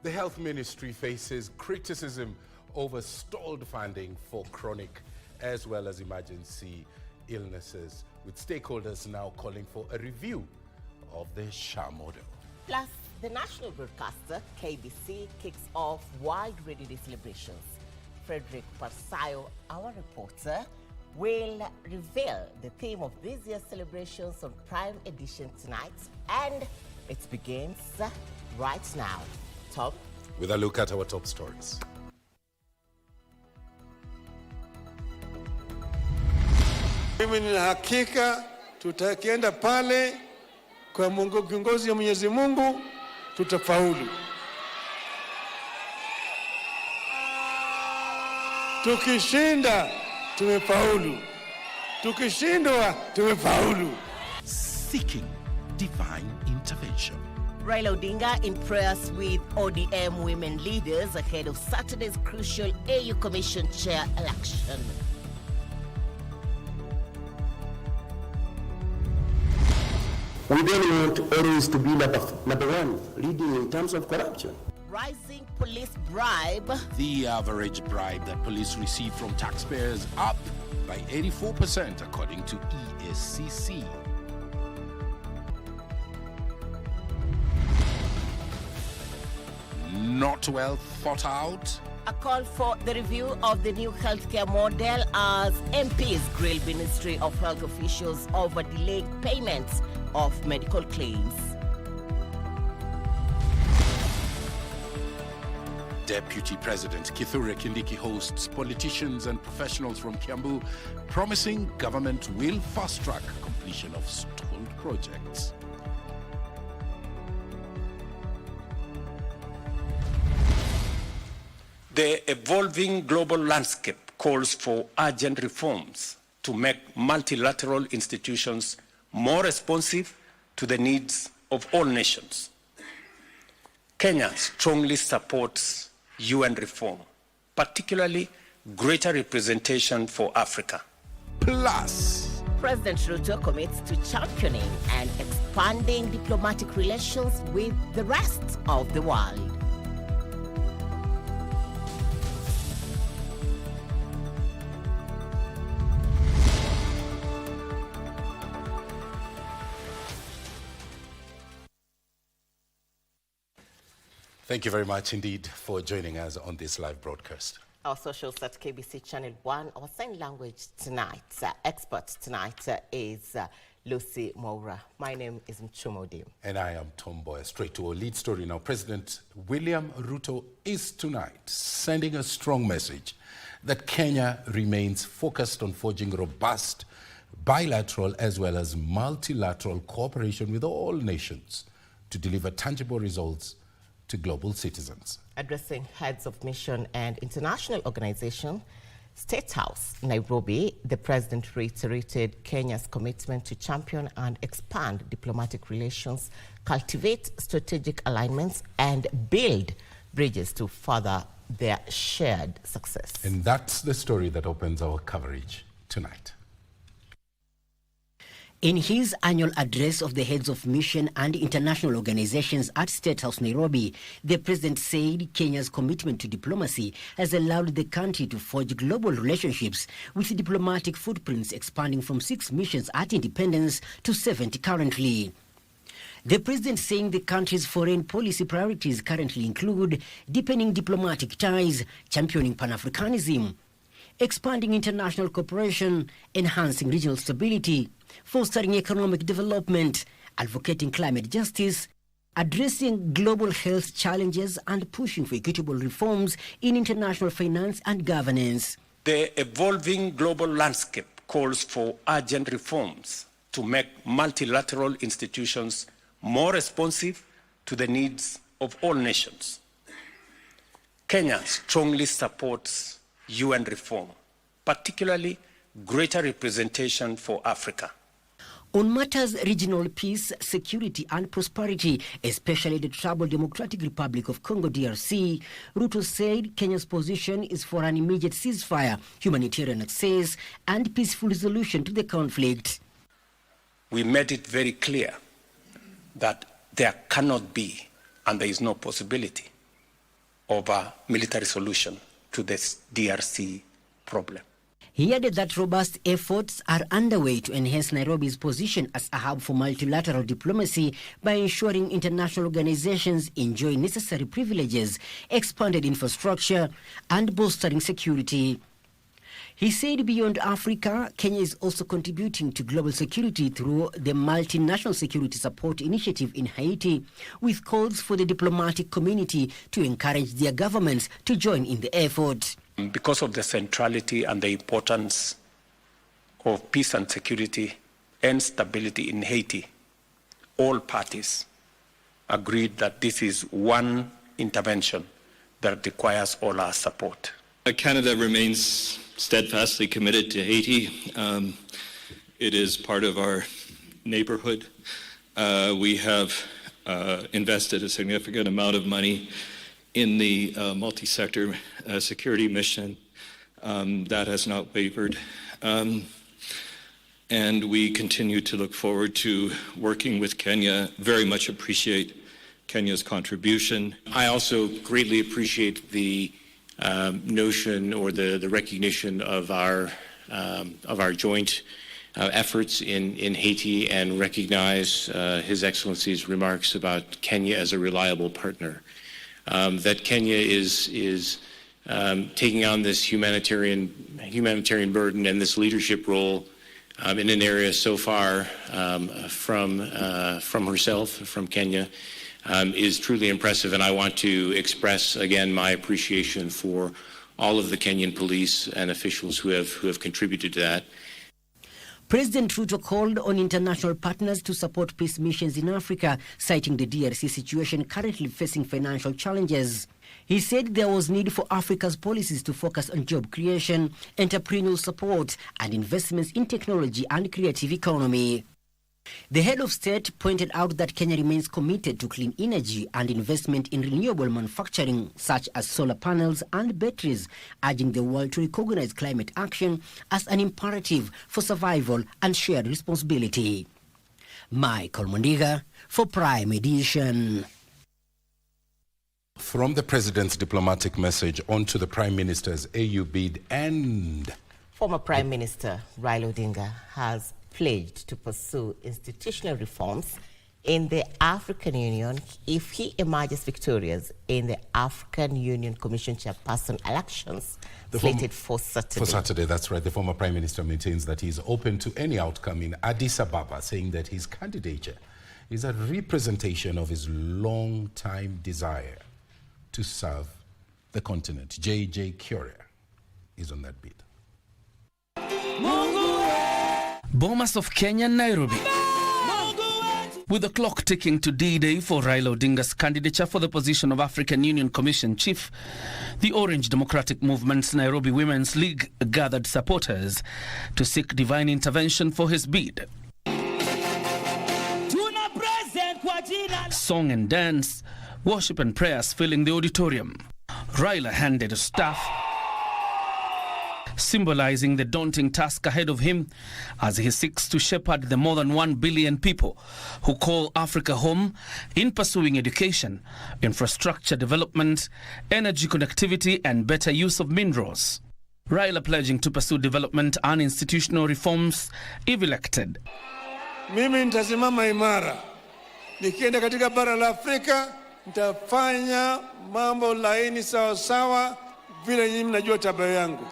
The health ministry faces criticism over stalled funding for chronic as well as emergency illnesses, with stakeholders now calling for a review of the SHA model. Plus, the national broadcaster, KBC, kicks off World Radio Day celebrations. Frederick Parsayo, our reporter, will reveal the theme of this year's celebrations on Prime Edition tonight, and it begins right now. Tom? With a look at our top stories. Mimi nina hakika tutakienda pale kwa Mungu, kiongozi wa Mwenyezi Mungu, tutafaulu. Tukishinda tumefaulu, tukishindwa tumefaulu. Seeking divine intervention. Raila Odinga in prayers with Odim women leaders ahead of Saturday's crucial AU Commission chair election. We then want always to be number one, leading in terms of corruption. Rising police bribe. The average bribe that police receive from taxpayers up by 84% according to ESCC. Not well thought out. A call for the review of the new healthcare model as MPs grill Ministry of Health officials over delayed payments of medical claims. Deputy President Kithure Kindiki hosts politicians and professionals from Kiambu, promising government will fast-track completion of stalled projects. The evolving global landscape calls for urgent reforms to make multilateral institutions more responsive to the needs of all nations. Kenya strongly supports UN reform, particularly greater representation for Africa. Plus, President Ruto commits to championing and expanding diplomatic relations with the rest of the world. Thank you very much indeed for joining us on this live broadcast. Our socials at KBC Channel 1. Our sign language tonight, expert tonight is Lucy Mboya. My name is Muchuma, Odim. And I am Mboya. Straight to our lead story now. President William Ruto is tonight sending a strong message that Kenya remains focused on forging robust bilateral as well as multilateral cooperation with all nations to deliver tangible results to global citizens. Addressing heads of mission and international organization, State House, Nairobi, the president reiterated Kenya's commitment to champion and expand diplomatic relations, cultivate strategic alignments, and build bridges to further their shared success. And that's the story that opens our coverage tonight. In his annual address of the heads of mission and international organizations at State House, Nairobi, the president said Kenya's commitment to diplomacy has allowed the country to forge global relationships, with diplomatic footprints expanding from 6 missions at independence to 70 currently. The president saying the country's foreign policy priorities currently include deepening diplomatic ties, championing Pan-Africanism, expanding international cooperation, enhancing regional stability, fostering economic development, advocating climate justice, addressing global health challenges, and pushing for equitable reforms in international finance and governance. The evolving global landscape calls for urgent reforms to make multilateral institutions more responsive to the needs of all nations. Kenya strongly supports UN reform, particularly greater representation for Africa. On matters regional peace, security and prosperity, especially the troubled Democratic Republic of Congo DRC, Ruto said Kenya's position is for an immediate ceasefire, humanitarian access and peaceful resolution to the conflict. We made it very clear that there cannot be and there is no possibility of a military solution to this DRC problem. He added that robust efforts are underway to enhance Nairobi's position as a hub for multilateral diplomacy by ensuring international organizations enjoy necessary privileges, expanded infrastructure, and bolstering security. He said beyond Africa, Kenya is also contributing to global security through the Multinational Security Support Initiative in Haiti, with calls for the diplomatic community to encourage their governments to join in the effort. Because of the centrality and the importance of peace and security and stability in Haiti, all parties agreed that this is one intervention that requires all our support. Canada remains steadfastly committed to Haiti. It is part of our neighborhood. We have invested a significant amount of money in the multi-sector security mission. That has not wavered. And we continue to look forward to working with Kenya. Very much appreciate Kenya's contribution. I also greatly appreciate the notion or the recognition of our joint efforts in Haiti, and recognize His Excellency's remarks about Kenya as a reliable partner. That Kenya is taking on this humanitarian burden and this leadership role in an area so far from herself, from Kenya, is truly impressive, and I want to express again my appreciation for all of the Kenyan police and officials who have contributed to that. President Ruto called on international partners to support peace missions in Africa, citing the DRC situation currently facing financial challenges. He said there was need for Africa's policies to focus on job creation, entrepreneurial support, and investments in technology and creative economy. The head of state pointed out that Kenya remains committed to clean energy and investment in renewable manufacturing, such as solar panels and batteries, urging the world to recognize climate action as an imperative for survival and shared responsibility. Michael Mundiga for Prime Edition. From the President's diplomatic message onto the Prime Minister's AU bid, and former Prime Minister Raila Odinga has pledged to pursue institutional reforms in the African Union if he emerges victorious in the African Union Commission chairperson elections slated for Saturday. For Saturday, that's right. The former Prime Minister maintains that he is open to any outcome in Addis Ababa, saying that his candidature is a representation of his long-time desire to serve the continent. J.J. Curia is on that bid. Bomas of Kenya, Nairobi. With the clock ticking to D-Day for Raila Odinga's candidature for the position of African Union Commission Chief, the Orange Democratic Movement's Nairobi Women's League gathered supporters to seek divine intervention for his bid. Song and dance, worship and prayers filling the auditorium. Raila handed a staff, symbolizing the daunting task ahead of him as he seeks to shepherd the more than 1 billion people who call Africa home in pursuing education, infrastructure development, energy connectivity, and better use of minerals. Raila pledging to pursue development and institutional reforms if elected. Mimi nitasimama imara. Nikienda katika bara la Afrika, nitafanya mambo laini sawa sawa vile nyinyi mnajua tabia yangu.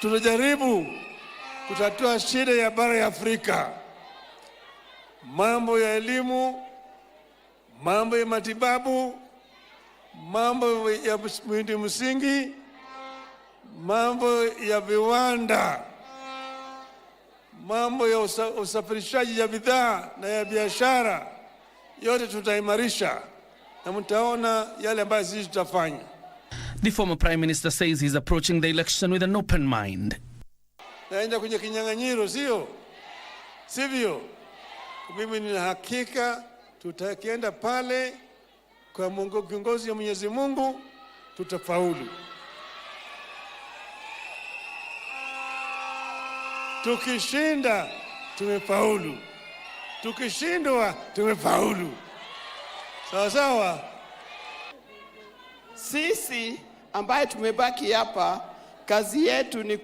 Tutajaribu kutatua shida ya bara ya Afrika. Mambo ya elimu, mambo ya matibabu, mambo ya miundo msingi, mambo ya viwanda, mambo ya usafirishaji ya bidhaa na ya biashara, yote tutaimarisha na mtaona yale ambayo sisi tutafanya. The former Prime Minister says he's approaching the election with an open mind. Naenda kwenye kinyang'anyiro, sivyo? Mimi nina hakika tutakienda pale kwa kiongozi ya Mwenyezi Mungu tutafaulu. Tukishinda tumefaulu. Tukishindwa tumefaulu. Sawa sawa. Sisi ambaye tumebaki hapa, kazi yetu ni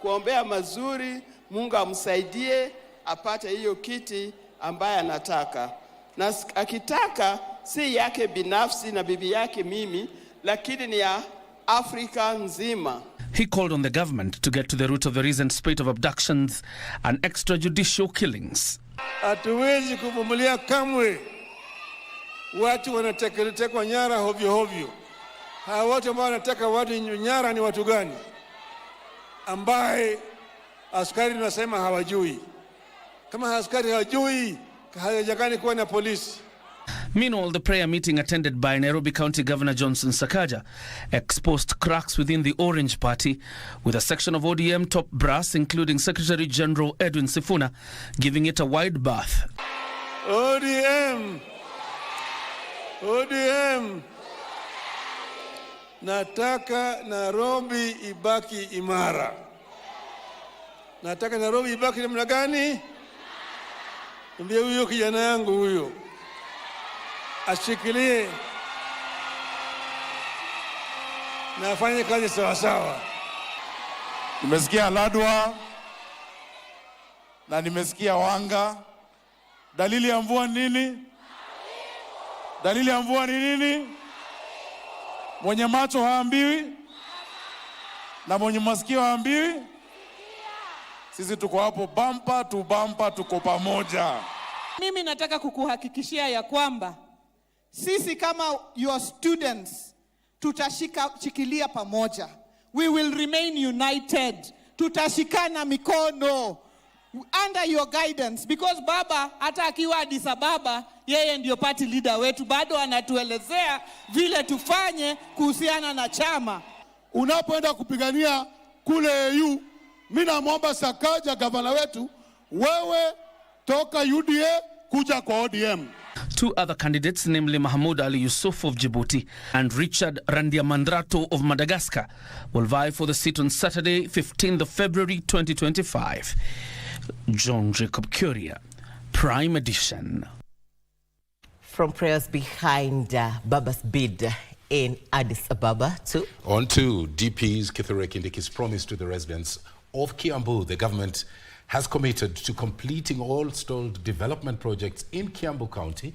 kuombea mazuri, Mungu amsaidie apate hiyo kiti ambaye anataka. Na akitaka si yake binafsi na bibi yake mimi, lakini ni ya Afrika nzima. He called on the government to get to the root of the recent spate of abductions and extrajudicial killings. Hatuwezi kuvumilia kamwe watu wanatekwa nyara hovyo hovyo. Hawa watu ambao wanataka watu nyara ni watu gani? Ambaye askari tunasema hawajui. Kama askari hawajui, hayajakani kuwa na polisi. Meanwhile, the prayer meeting attended by Nairobi County Governor Johnson Sakaja exposed cracks within the Orange Party, with a section of ODM top brass, including Secretary General Edwin Sifuna, giving it a wide berth. ODM. Nataka Nairobi ibaki imara. Nataka Nairobi ibaki namna gani? Ndio huyo kijana yangu huyo. Ashikilie na afanye kazi sawa sawa. Nimesikia Ladwa na nimesikia Wanga. Dalili ya mvua nini? Dalili ya mvua ni nini? Mwenye macho haambiwi na mwenye masikio haambiwi. Sisi tuko hapo bumper to bumper, tuko pamoja. Mimi nataka kukuhakikishia ya kwamba sisi kama your students tutashikilia pamoja. We will remain united. Tutashikana mikono under your guidance, because baba hata akiwa Addis Ababa yeye ndio party leader wetu, bado anatuelezea vile tufanye kuhusiana na chama. Unapoenda kupigania kule EU, mimi naomba Sakaja gavana wetu, wewe toka UDA kuja kwa ODM. Two other candidates, namely Mahmoud Ali Yusuf of Djibouti and Richard Randiamandrato of Madagascar, will vie for the seat on Saturday, 15th of February 2025. John Jacob Curia, Prime Edition. From prayers behind Baba's bid in Addis Ababa to... On to DP's Kithure Kindiki's promise to the residents of Kiambu. The government has committed to completing all stalled development projects in Kiambu County.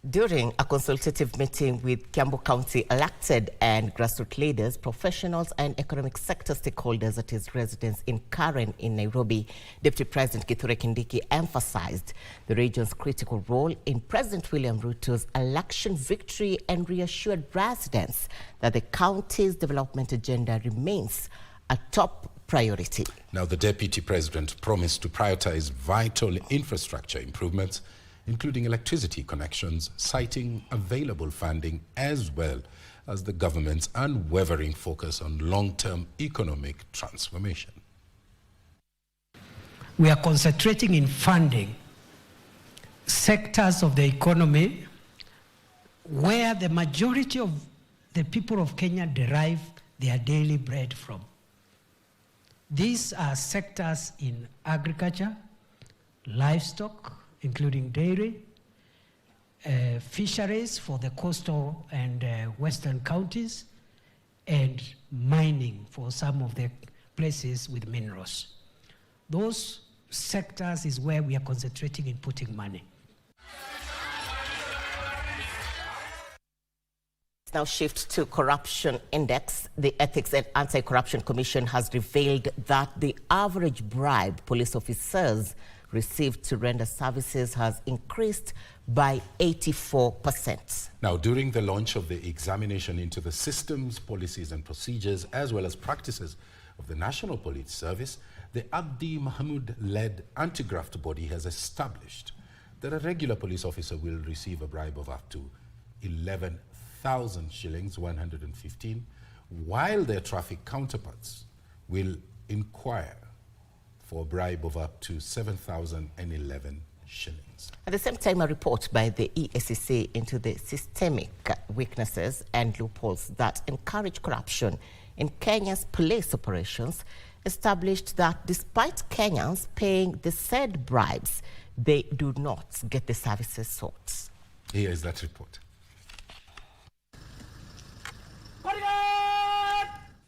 During a consultative meeting with Kiambu County elected and grassroots leaders, professionals and economic sector stakeholders at his residence in Karen in Nairobi, Deputy President Kithure Kindiki emphasized the region's critical role in President William Ruto's election victory and reassured residents that the county's development agenda remains a top priority. Now, the Deputy President promised to prioritize vital infrastructure improvements, including electricity connections, citing available funding, as well as the government's unwavering focus on long-term economic transformation. We are concentrating in funding sectors of the economy where the majority of the people of Kenya derive their daily bread from. These are sectors in agriculture, livestock, including dairy, fisheries for the coastal and western counties, and mining for some of the places with minerals. Those sectors is where we are concentrating in putting money. Now shift to corruption index. The Ethics and Anti-Corruption Commission has revealed that the average bribe police officers received to render services has increased by 84%. Now, during the launch of the examination into the systems, policies and procedures, as well as practices of the National Police Service, the Abdi Mahmoud-led anti-graft body has established that a regular police officer will receive a bribe of up to 11,000 shillings, 115, while their traffic counterparts will inquire for a bribe of up to 7,011 shillings. At the same time, a report by the EACC into the systemic weaknesses and loopholes that encourage corruption in Kenya's police operations established that despite Kenyans paying the said bribes, they do not get the services sought. Here is that report.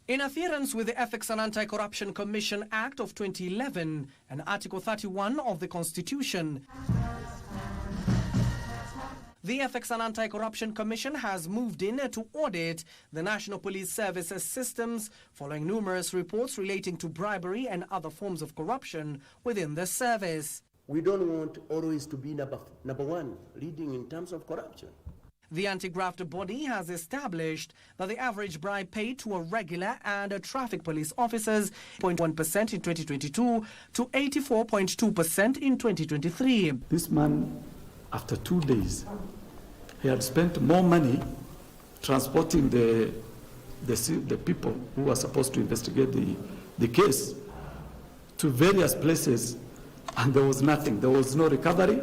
In adherence with the Ethics and Anti-Corruption Commission Act of 2011 and Article 31 of the Constitution, the Ethics and Anti-Corruption Commission has moved in to audit the National Police Service's systems following numerous reports relating to bribery and other forms of corruption within the service. We don't want always to be number one, leading in terms of corruption. The anti-graft body has established that the average bribe paid to a regular and a traffic police officers 0.1% in 2022 to 84.2% in 2023. This man, after 2 days, he had spent more money transporting the people who were supposed to investigate the case to various places, and there was nothing. There was no recovery.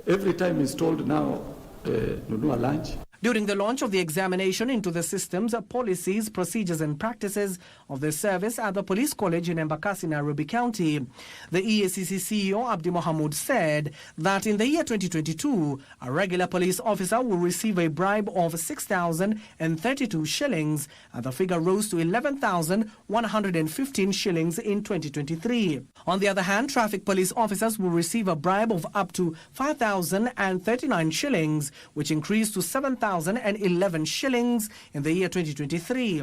Every time he's told now, no lunch. During the launch of the examination into the systems, policies, procedures and practices of the service at the Police College in Embakasi, Nairobi County, the EACC CEO Abdi Mohamud said that in the year 2022, a regular police officer will receive a bribe of 6,032 shillings, and the figure rose to 11,115 shillings in 2023. On the other hand, traffic police officers will receive a bribe of up to 5,039 shillings, which increased to 7,011 shillings in the year 2023.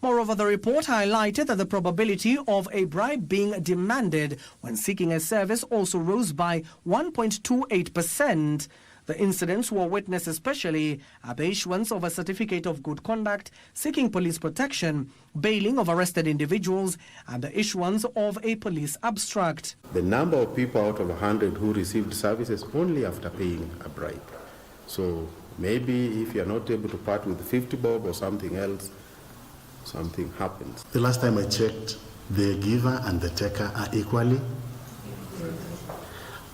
Moreover, the report highlighted that the probability of a bribe being demanded when seeking a service also rose by 1.28%. The incidents were witnessed especially at the issuance of a certificate of good conduct, seeking police protection, bailing of arrested individuals, and the issuance of a police abstract. The number of people out of 100 who received services only after paying a bribe. So maybe if you're not able to part with 50 bob or something else, something happens. The last time I checked, the giver and the taker are equally.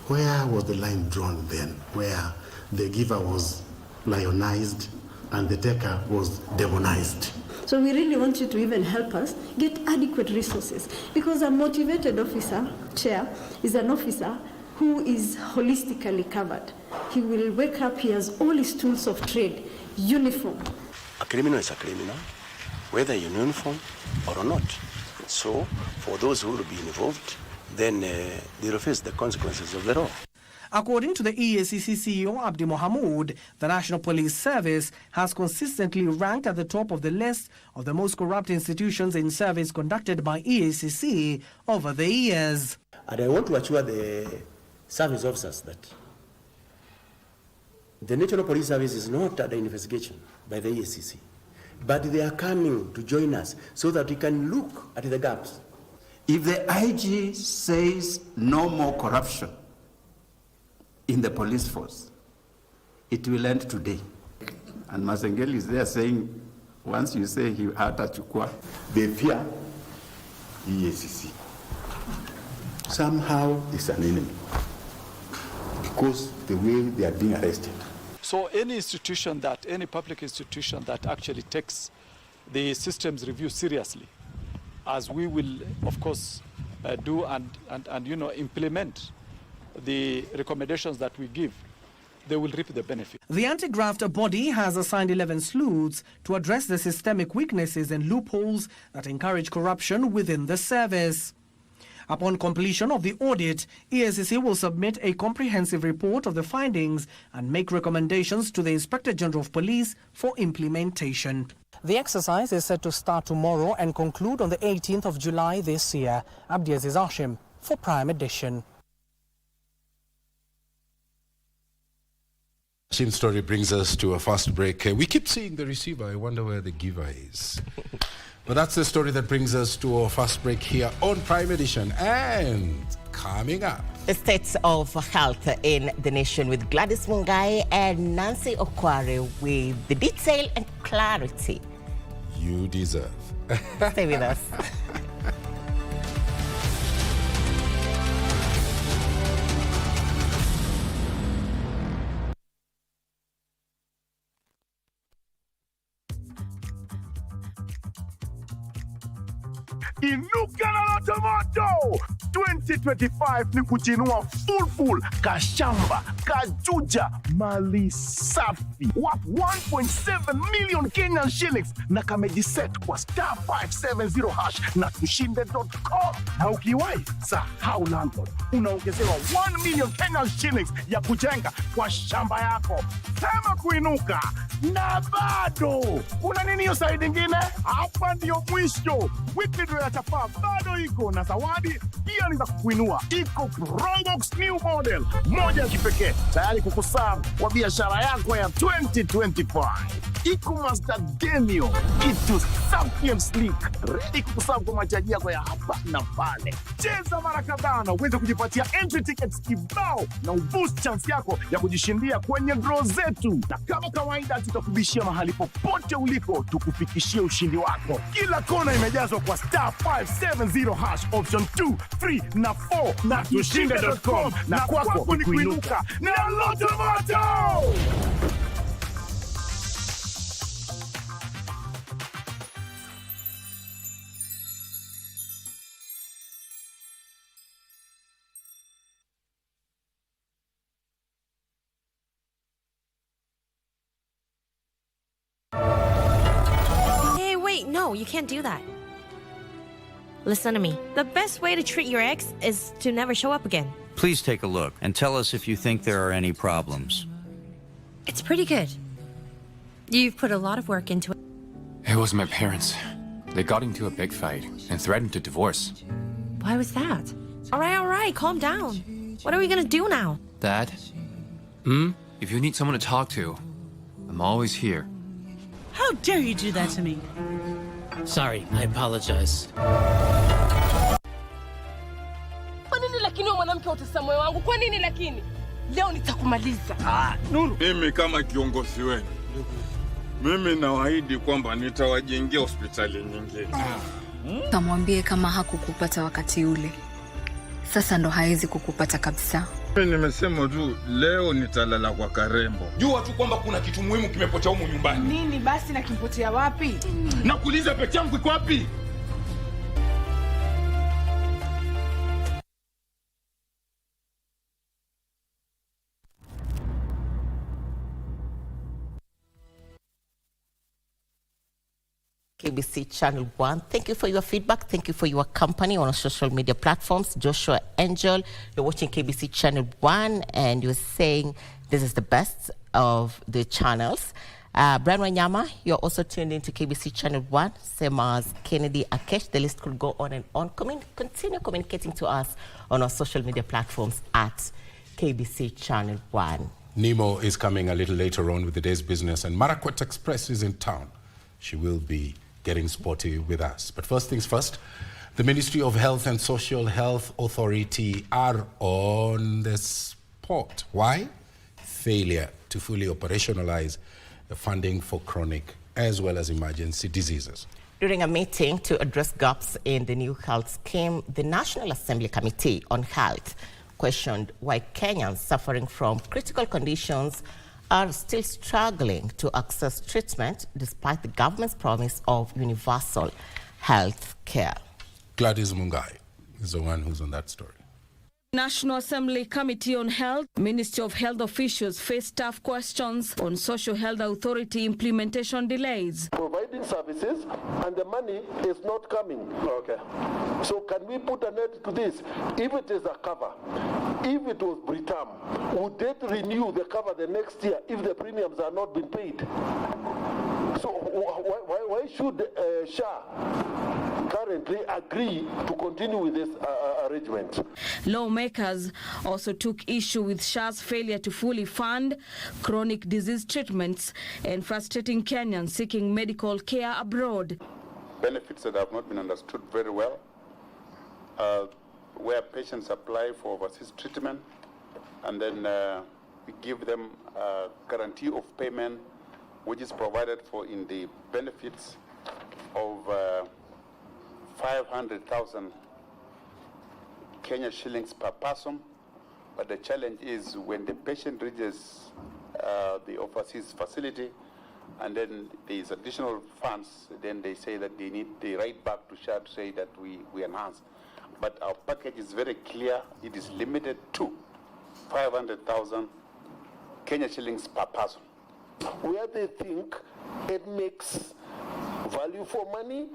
Where was the line drawn then, where the giver was lionized and the taker was demonized? So we really want you to even help us get adequate resources, because a motivated officer, chair, is an officer who is holistically covered. He will wake up, he has all his tools of trade, uniform. A criminal is a criminal, whether in uniform or not. So for those who will be involved, then they will face the consequences of the law. According to the EACC CEO Abdi Mohamud, the National Police Service has consistently ranked at the top of the list of the most corrupt institutions in surveys conducted by EACC over the years. And I want to assure the service officers that the National Police Service is not under investigation by the EACC, but they are coming to join us so that we can look at the gaps. If the IG says no more corruption in the police force, it will end today. And Masengeli is there saying, once you say he hatachukua, they fear EACC. Somehow it's an enemy because the way they are being arrested. So any institution that, any public institution that actually takes the systems review seriously, as we will, of course, do and implement the recommendations that we give, they will reap the benefit. The anti-graft body has assigned 11 sleuths to address the systemic weaknesses and loopholes that encourage corruption within the service. Upon completion of the audit, EACC will submit a comprehensive report of the findings and make recommendations to the Inspector General of Police for implementation. The exercise is set to start tomorrow and conclude on the 18th of July this year. Abdiaziz Hashim for Prime Edition. Hashim's story brings us to a fast break. We keep seeing the receiver. I wonder where the giver is. But that's the story that brings us to our fast break here on Prime Edition. And coming up, the state of health in the nation with Gladys Mungai and Nancy Okware with the detail and clarity you deserve. Stay with us. Inuka na Lotomoto 2025 ni kujinua full kashamba kajuja mali safi worth 1.7 million Kenyan shillings na kamejiset kwa *570 hash na tushinde.com. Na ukiwahi sahau landlord, unaongezewa 1 million Kenyan shillings ya kujenga kwa shamba yako. Sema kuinuka na bado kuna nini hiyo side nyingine? Hapa ndio mwisho. Weekly draw ya chapa bado iko na zawadi pia ni za kukuinua. Iko Probox new model moja ya kipekee tayari kukuserve kwa biashara yako ya 2025. Iko Master Demio, itu safi and sleek, ready kukuserve kwa mahitaji yako ya hapa na pale. Cheza mara kadhaa na uweze kujipatia entry tickets kibao na uboost chance yako ya kujishindia kwenye draw zetu. Na kama kawaida tutakubishia mahali popote ulipo tukufikishie ushindi wako. Kila kona imejazwa kwa *570 hash option 2, 3 na 4 na tushinde.com na kwako ni kuinuka na Lotomoto. No, you can't do that. Listen to me. The best way to treat your ex is to never show up again. Please take a look and tell us if you think there are any problems. It's pretty good. You've put a lot of work into it. It was my parents. They got into a big fight and threatened to divorce. Why was that? All right, calm down. What are we gonna do now? Dad? If you need someone to talk to, I'm always here. How dare you do that to me? Sorry, I apologize. Kwa nini lakini mwanamke utesa moyo wangu? Kwa nini lakini? Leo nitakumaliza. Nuru, mimi kama kiongozi wenu, mimi nawaahidi kwamba nitawajengea hospitali nyingine. Kamwambie kama hakukupata wakati ule, sasa ndo hawezi kukupata kabisa. Mimi nimesema tu leo nitalala kwa Karembo. Jua tu kwamba kuna kitu muhimu kimepotea humu nyumbani. Nini basi na kimpotea wapi? Nakuuliza pete yangu iko wapi? KBC Channel 1. Thank you for your feedback. Thank you for your company on our social media platforms. Joshua Angel, you're watching KBC Channel 1 and you're saying this is the best of the channels. Brian Wanyama, you're also tuned into KBC Channel 1. Same as Kennedy Akesh. The list could go on and on. Continue communicating to us on our social media platforms at KBC Channel 1. Nemo is coming a little later on with the day's business, and Marakwet Express is in town. She will be getting sporty with us. But first things first, the Ministry of Health and Social Health Authority are on the spot. Why? Failure to fully operationalize the funding for chronic as well as emergency diseases. During a meeting to address gaps in the new health scheme, the National Assembly Committee on Health questioned why Kenyans suffering from critical conditions are still struggling to access treatment despite the government's promise of universal health care. Gladys Mungai is the one who's on that story. National Assembly Committee on Health, Ministry of Health officials face tough questions on Social Health Authority implementation delays. Providing services and the money is not coming. Okay. So can we put an end to this? If it is a cover, if it was Britam, would they renew the cover the next year if the premiums are not being paid? So why should SHA currently agree to continue with this arrangement? Lawmakers also took issue with SHA's failure to fully fund chronic disease treatments and frustrating Kenyans seeking medical care abroad. Benefits that have not been understood very well, where patients apply for overseas treatment and then we give them a guarantee of payment which is provided for in the benefits of 500,000 Kenya shillings per person. But the challenge is when the patient reaches the overseas facility, and then there's additional funds, then they say that they write back to SHA to say that we enhance. But our package is very clear. It is limited to 500,000 Kenya shillings per person. Where they think it makes value for money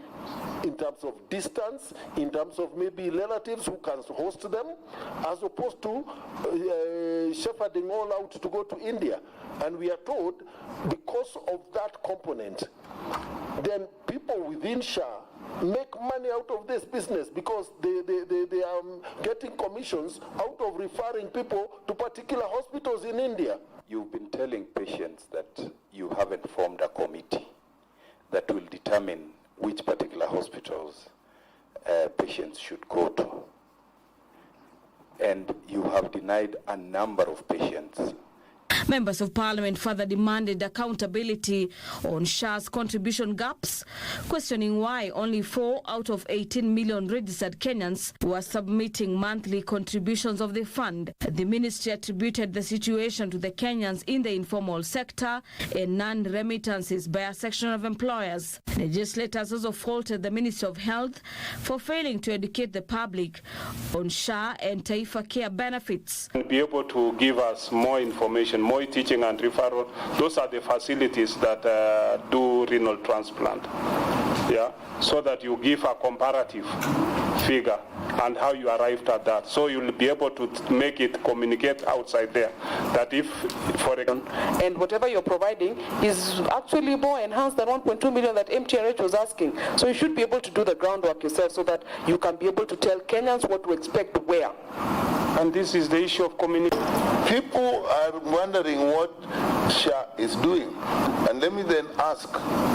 in terms of distance, in terms of maybe relatives who can host them, as opposed to shepherding all out to go to India. And we are told because of that component, then people within SHA make money out of this business because they are getting commissions out of referring people to particular hospitals in India. You've been telling patients that you haven't formed a committee that will determine which particular hospitals patients should go to. And you have denied a number of patients. Members of Parliament further demanded accountability on SHA's contribution gaps, questioning why only 4 out of 18 million registered Kenyans were submitting monthly contributions of the fund. The ministry attributed the situation to the Kenyans in the informal sector and non-remittances by a section of employers. Legislators also faulted the Ministry of Health for failing to educate the public on SHA and Taifa Care benefits. Be able to give us more information, more teaching and referral. Those are the facilities that do renal transplant. Yeah, so that you give a comparative figure and how you arrived at that. So you'll be able to make it communicate outside there that if, for example, and whatever you're providing is actually more enhanced than 1.2 million that MTRH was asking. So you should be able to do the groundwork yourself so that you can be able to tell Kenyans what to expect where. And this is the issue of communication. People are wondering what SHA is doing. And let me then ask,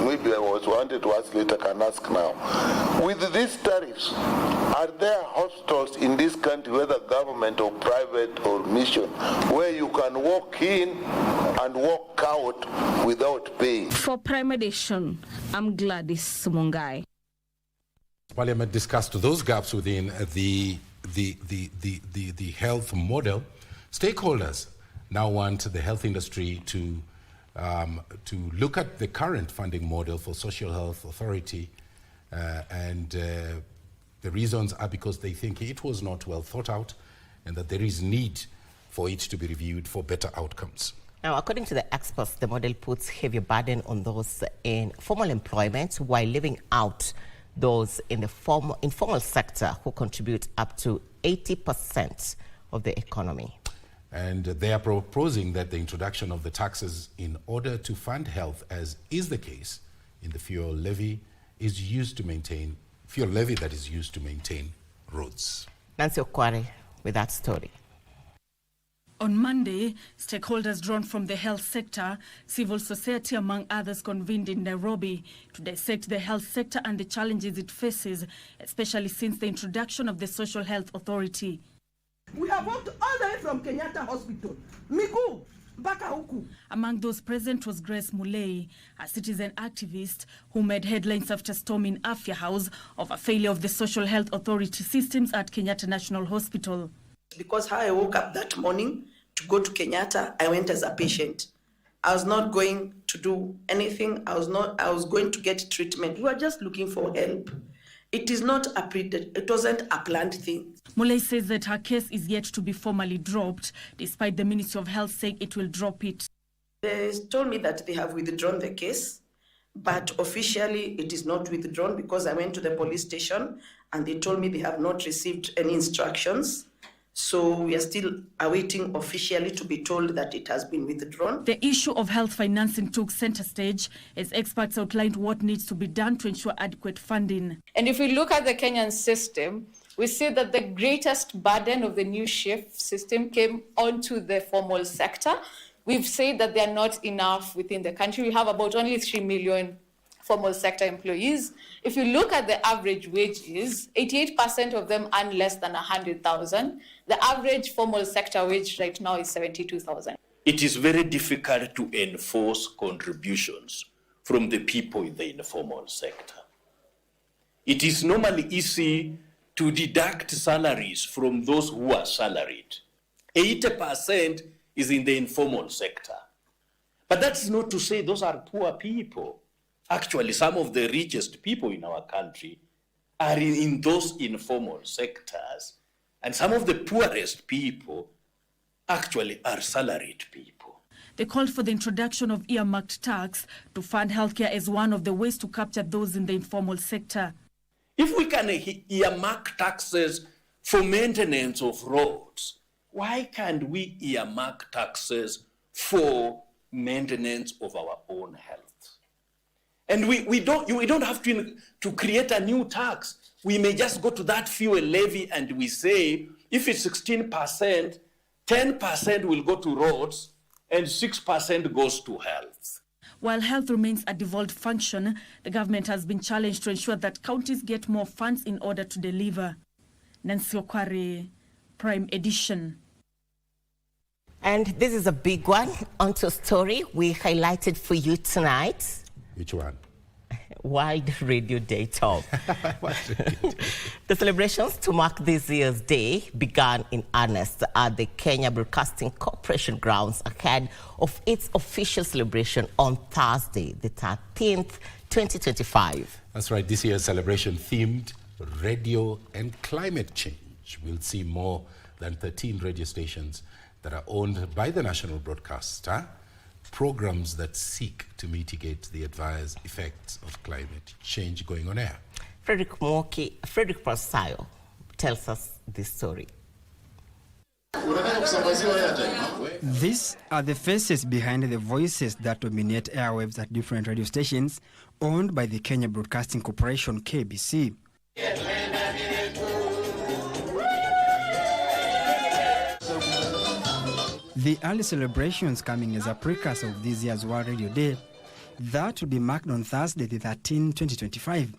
maybe I was wanted to ask later, can ask now. With these tariffs, are there hospitals in this country, whether government or private or mission, where you can walk in and walk out without paying? For Prime Edition, I'm Gladys Mungai. Parliament discussed those gaps within the health model. Stakeholders now want the health industry to look at the current funding model for Social Health Authority, and the reasons are because they think it was not well thought out and that there is need for it to be reviewed for better outcomes. Now, according to the experts, the model puts heavy burden on those in formal employment while leaving out those in the informal sector who contribute up to 80% of the economy. And they are proposing that the introduction of the taxes in order to fund health, as is the case in the fuel levy, is used to maintain roads. Nancy Okware with that story. On Monday, stakeholders drawn from the health sector, civil society, among others, convened in Nairobi to dissect the health sector and the challenges it faces, especially since the introduction of the Social Health Authority. We have walked all the way from Kenyatta Hospital, Migu, mpaka huku. Among those present was Grace Mulei, a citizen activist who made headlines after storming Afya House over failure of the Social Health Authority systems at Kenyatta National Hospital. Because how I woke up that morning to go to Kenyatta, I went as a patient. I was not going to do anything. I was going to get treatment. We were just looking for help. It wasn't a planned thing. Mulei says that her case is yet to be formally dropped, despite the Ministry of Health saying it will drop it. They told me that they have withdrawn the case, but officially it is not withdrawn because I went to the police station and they told me they have not received any instructions. So we are still awaiting officially to be told that it has been withdrawn. The issue of health financing took center stage as experts outlined what needs to be done to ensure adequate funding. And if we look at the Kenyan system, we see that the greatest burden of the new shift system came onto the formal sector. We've said that they are not enough within the country. We have about only 3 million formal sector employees. If you look at the average wages, 88% of them earn less than 100,000. The average formal sector wage right now is 72,000. It is very difficult to enforce contributions from the people in the informal sector. It is normally easy to deduct salaries from those who are salaried. 80% is in the informal sector. But that's not to say those are poor people. Actually, some of the richest people in our country are in those informal sectors. And some of the poorest people actually are salaried people. They called for the introduction of earmarked tax to fund healthcare as one of the ways to capture those in the informal sector. If we can earmark taxes for maintenance of roads, why can't we earmark taxes for maintenance of our own health? And we don't have to create a new tax. We may just go to that fuel levy and we say, if it's 16%, 10% will go to roads and 6% goes to health. While health remains a devolved function, the government has been challenged to ensure that counties get more funds in order to deliver. Nancy Okware, Prime Edition. And this is a big one. Onto a story we highlighted for you tonight. Which one? World Radio Day, Tom. The celebrations to mark this year's day began in earnest at the Kenya Broadcasting Corporation grounds ahead of its official celebration on Thursday, the 13th, 2025. That's right. This year's celebration themed radio and climate change. We'll see more than 13 radio stations that are owned by the national broadcaster, programs that seek to mitigate the adverse effects of climate change going on air. Frederick Pasayo tells us this story. These are the faces behind the voices that dominate airwaves at different radio stations owned by the Kenya Broadcasting Corporation, KBC. The early celebrations coming as a precursor of this year's World Radio Day, that will be marked on Thursday, the 13th, 2025.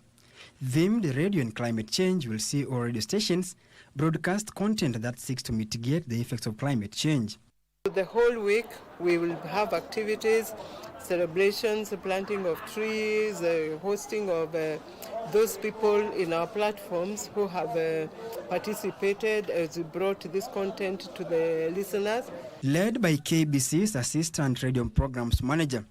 Themed radio and climate change will see all radio stations broadcast content that seeks to mitigate the effects of climate change. The whole week we will have activities, celebrations, planting of trees, hosting of those people in our platforms who have participated as we brought this content to the listeners. Led by KBC's Assistant Radio Programs Manager,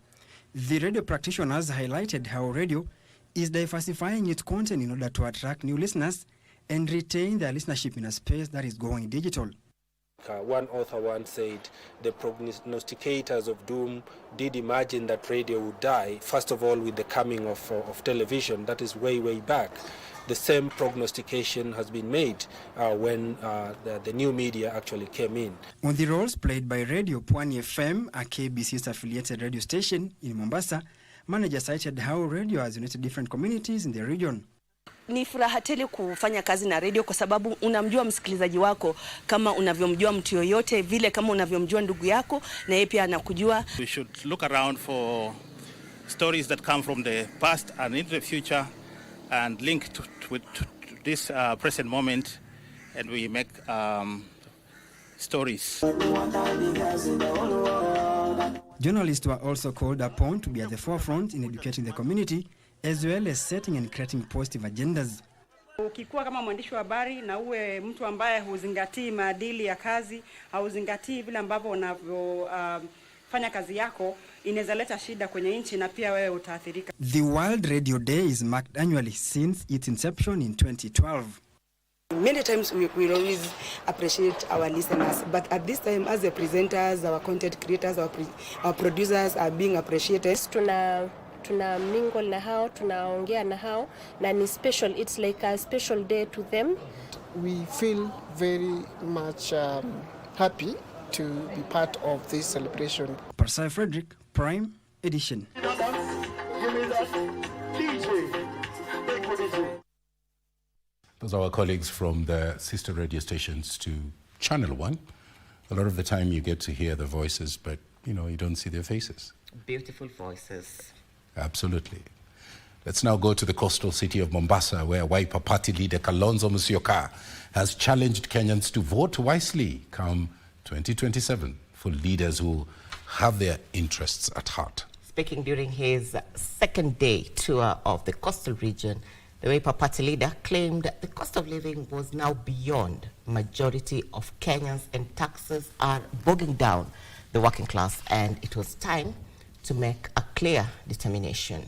the radio practitioners highlighted how radio is diversifying its content in order to attract new listeners and retain their listenership in a space that is going digital. One author once said the prognosticators of doom did imagine that radio would die, first of all with the coming of television. That is way, way back. The same prognostication has been made when the new media actually came in. On the roles played by Radio Pwani FM, a KBC's affiliated radio station in Mombasa, manager cited how radio has united different communities in the region. Ni furaha tele kufanya kazi na radio kwa sababu unamjua msikilizaji wako kama unavyomjua mtu yoyote, vile kama unavyomjua ndugu yako na yeye pia anakujua. We should look around for stories that come from the past and into the future and link to this present moment, and we make stories. Journalists were also called upon to be at the forefront in educating the community as well as setting and creating positive agendas. Ukikuwa kama mwandishi wa habari na uwe mtu ambaye huzingatii maadili ya kazi, hauzingatii vile ambavyo unavyofanya kazi yako, inaweza leta shida kwenye nchi na pia wewe utaathirika. The World Radio Day is marked annually since its inception in 2012. Many times we always appreciate our listeners, but at this time as the presenters, our content creators, our producers are being appreciated. Tuna mingle na hao, tunaongea na hao, na ni special, it's like a special day to them. We feel very much happy to be part of this celebration. Parsai Frederick, Prime Edition. Those are our colleagues from the sister radio stations to Channel 1. A lot of the time you get to hear the voices, but you don't see their faces. Beautiful voices. Absolutely. Let's now go to the coastal city of Mombasa, where Wiper Party leader Kalonzo Musyoka has challenged Kenyans to vote wisely come 2027 for leaders who have their interests at heart. Speaking during his second day tour of the coastal region, the Wiper Party leader claimed that the cost of living was now beyond majority of Kenyans and taxes are bogging down the working class, and it was time to make a clear determination.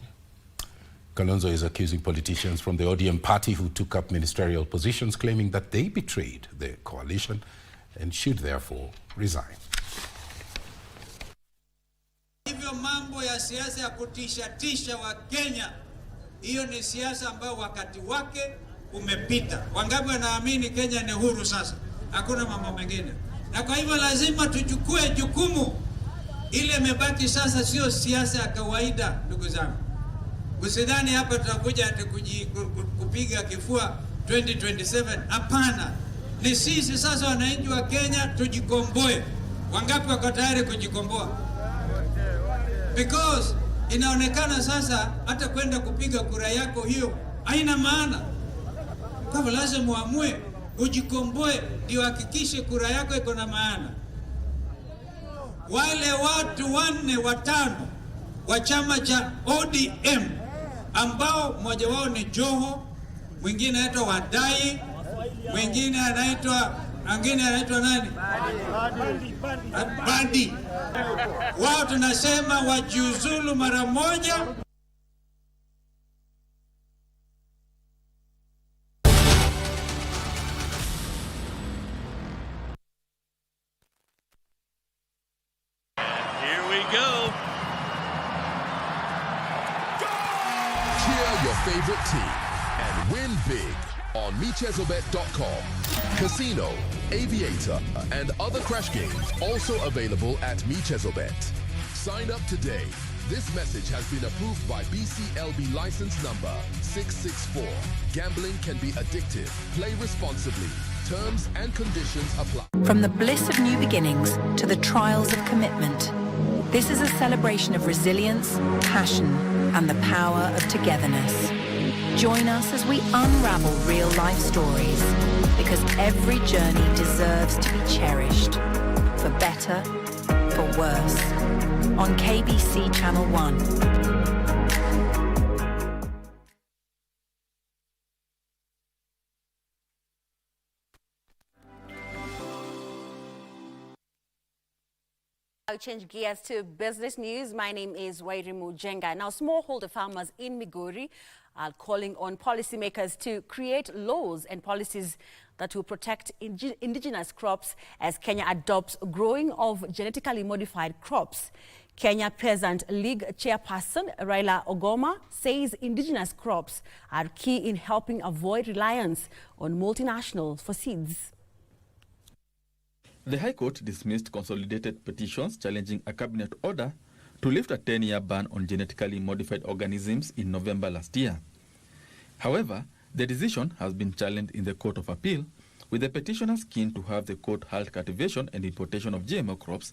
Kalonzo is accusing politicians from the Odim party who took up ministerial positions, claiming that they betrayed their coalition and should therefore resign. Hivyo mambo ya siasa ya kutisha wa Kenya, hiyo ni siasa ambayo wakati wake umepita. Wangapi wanaamini Kenya ni huru sasa? Hakuna mambo mengine. Na kwa hivyo lazima tuchukue jukumu. Ile imebaki sasa sio siasa ya kawaida, ndugu zangu. Usidhani hapa tutakuja ati kupiga kifua 2027. Hapana. Ni sisi sasa wananchi wa Kenya tujikomboe. Wangapi wako tayari kujikomboa? Because inaonekana sasa hata kwenda kupiga kura yako hiyo haina maana. Kwa hivyo lazima muamue ujikomboe ndio hakikishe kura yako iko na maana. Wale watu 4 5 wa chama cha ODM ambao mmoja wao ni Joho, mwingine anaitwa Wadai, mwingine anaitwa nani? Bandi. Wao tunasema wajiuzulu mara moja. Here we go. Cheer your favorite team and win big on MeChezobet.com. Casino, Aviator, and other crash games also available at MeChezobet. Sign up today. This message has been approved by BCLB license number 664. Gambling can be addictive. Play responsibly. Terms and conditions apply. From the bliss of new beginnings to the trials of commitment, this is a celebration of resilience, passion, and the power of togetherness. Join us as we unravel real-life stories, because every journey deserves to be cherished, for better, for worse, on KBC Channel 1. I'll change gears to business news. My name is Wairimu Jenga. Now, smallholder farmers in Migori are calling on policymakers to create laws and policies that will protect indigenous crops as Kenya adopts growing of genetically modified crops. Kenya Peasant League chairperson Raila Ogoma says indigenous crops are key in helping avoid reliance on multinationals for seeds. The High Court dismissed consolidated petitions challenging a cabinet order to lift a 10-year ban on genetically modified organisms in November last year. However, the decision has been challenged in the Court of Appeal, with the petitioners keen to have the court halt cultivation and importation of GMO crops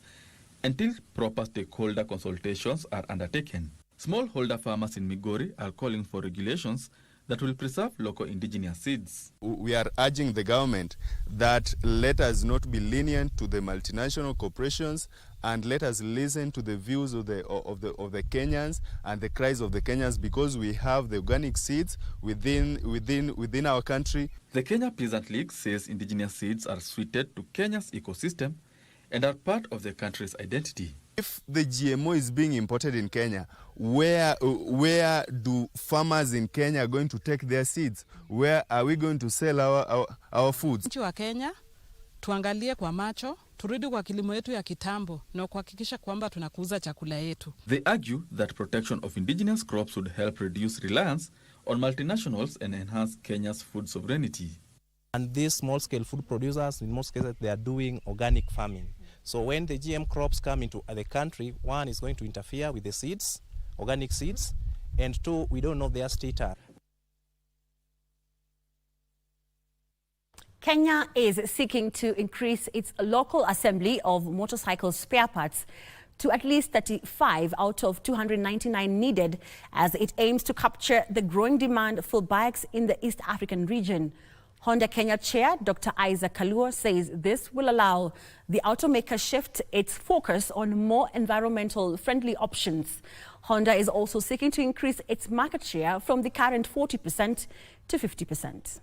until proper stakeholder consultations are undertaken. Smallholder farmers in Migori are calling for regulations that will preserve local indigenous seeds. We are urging the government that let us not be lenient to the multinational corporations, and let us listen to the views of the Kenyans and the cries of the Kenyans, because we have the organic seeds within our country. The Kenya Peasant League says indigenous seeds are suited to Kenya's ecosystem and are part of the country's identity. If the GMO is being imported in Kenya, where do farmers in Kenya going to take their seeds? Where are we going to sell our foods? Nchi wa Kenya tuangalie kwa macho, turudi kwa kilimo yetu ya kitambo na kuhakikisha kwamba tunakuza chakula yetu. They argue that protection of indigenous crops would help reduce reliance on multinationals and enhance Kenya's food sovereignty. And these small-scale food producers, in most cases, they are doing organic farming. So when the GM crops come into the country, one is going to interfere with the seeds, organic seeds, and two, we don't know their status. Kenya is seeking to increase its local assembly of motorcycle spare parts to at least 35 out of 299 needed, as it aims to capture the growing demand for bikes in the East African region. Honda Kenya Chair Dr. Isaac Kalua says this will allow the automaker shift its focus on more environmental friendly options. Honda is also seeking to increase its market share from the current 40% to 50%.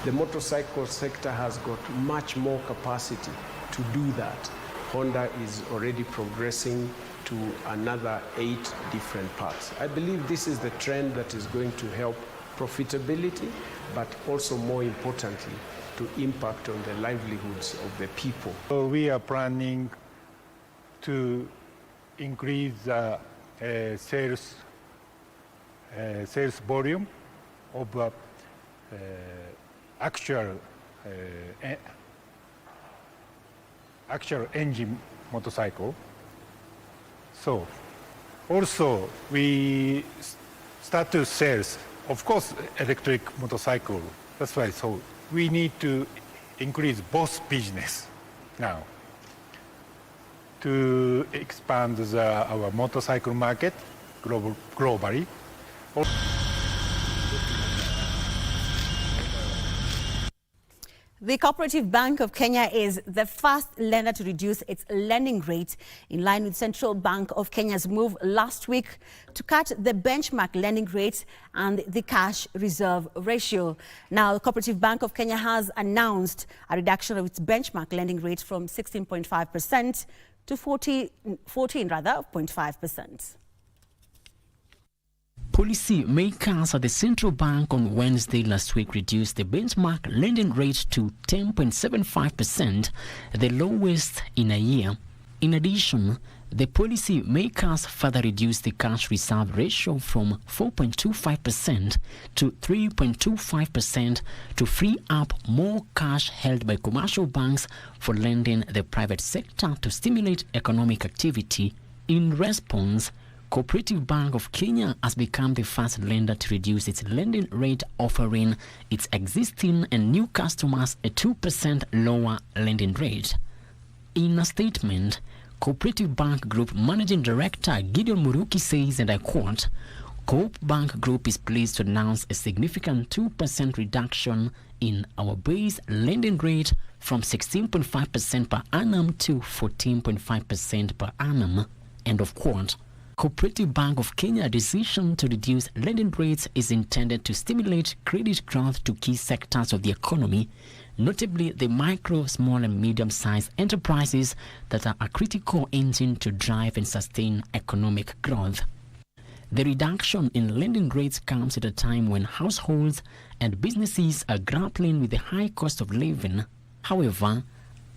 The motorcycle sector has got much more capacity to do that. Honda is already progressing to another 8 different parts. I believe this is the trend that is going to help profitability, but also more importantly, to impact on the livelihoods of the people. So we are planning to increase sales volume of actual engine motorcycle. So also we start to sell, of course, electric motorcycle. That's why so we need to increase both business now to expand our motorcycle market globally. The Cooperative Bank of Kenya is the first lender to reduce its lending rate in line with Central Bank of Kenya's move last week to cut the benchmark lending rate and the cash reserve ratio. Now, the Cooperative Bank of Kenya has announced a reduction of its benchmark lending rate from 16.5% to 14.5%. Policy makers at the central bank on Wednesday last week reduced the benchmark lending rate to 10.75%, the lowest in a year. In addition, the policy makers further reduced the cash reserve ratio from 4.25% to 3.25% to free up more cash held by commercial banks for lending the private sector to stimulate economic activity. In response, Cooperative Bank of Kenya has become the first lender to reduce its lending rate, offering its existing and new customers a 2% lower lending rate. In a statement, Cooperative Bank Group Managing Director Gideon Muruki says, and I quote, "Coop Bank Group is pleased to announce a significant 2% reduction in our base lending rate from 16.5% per annum to 14.5% per annum." End of quote. Cooperative Bank of Kenya decision to reduce lending rates is intended to stimulate credit growth to key sectors of the economy, notably the micro, small and medium-sized enterprises that are a critical engine to drive and sustain economic growth. The reduction in lending rates comes at a time when households and businesses are grappling with the high cost of living. However,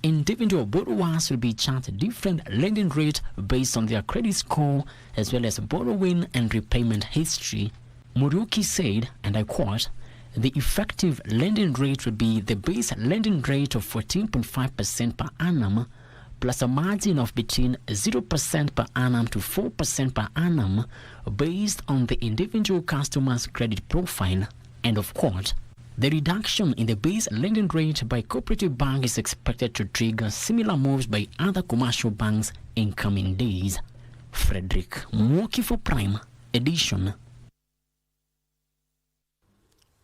individual borrowers will be charged a different lending rate based on their credit score as well as borrowing and repayment history. Muruki said, and I quote, "The effective lending rate will be the base lending rate of 14.5% per annum plus a margin of between 0% per annum to 4% per annum based on the individual customer's credit profile." End of quote. The reduction in the base lending rate by Cooperative Bank is expected to trigger similar moves by other commercial banks in coming days. Frederick Mwoki for Prime Edition.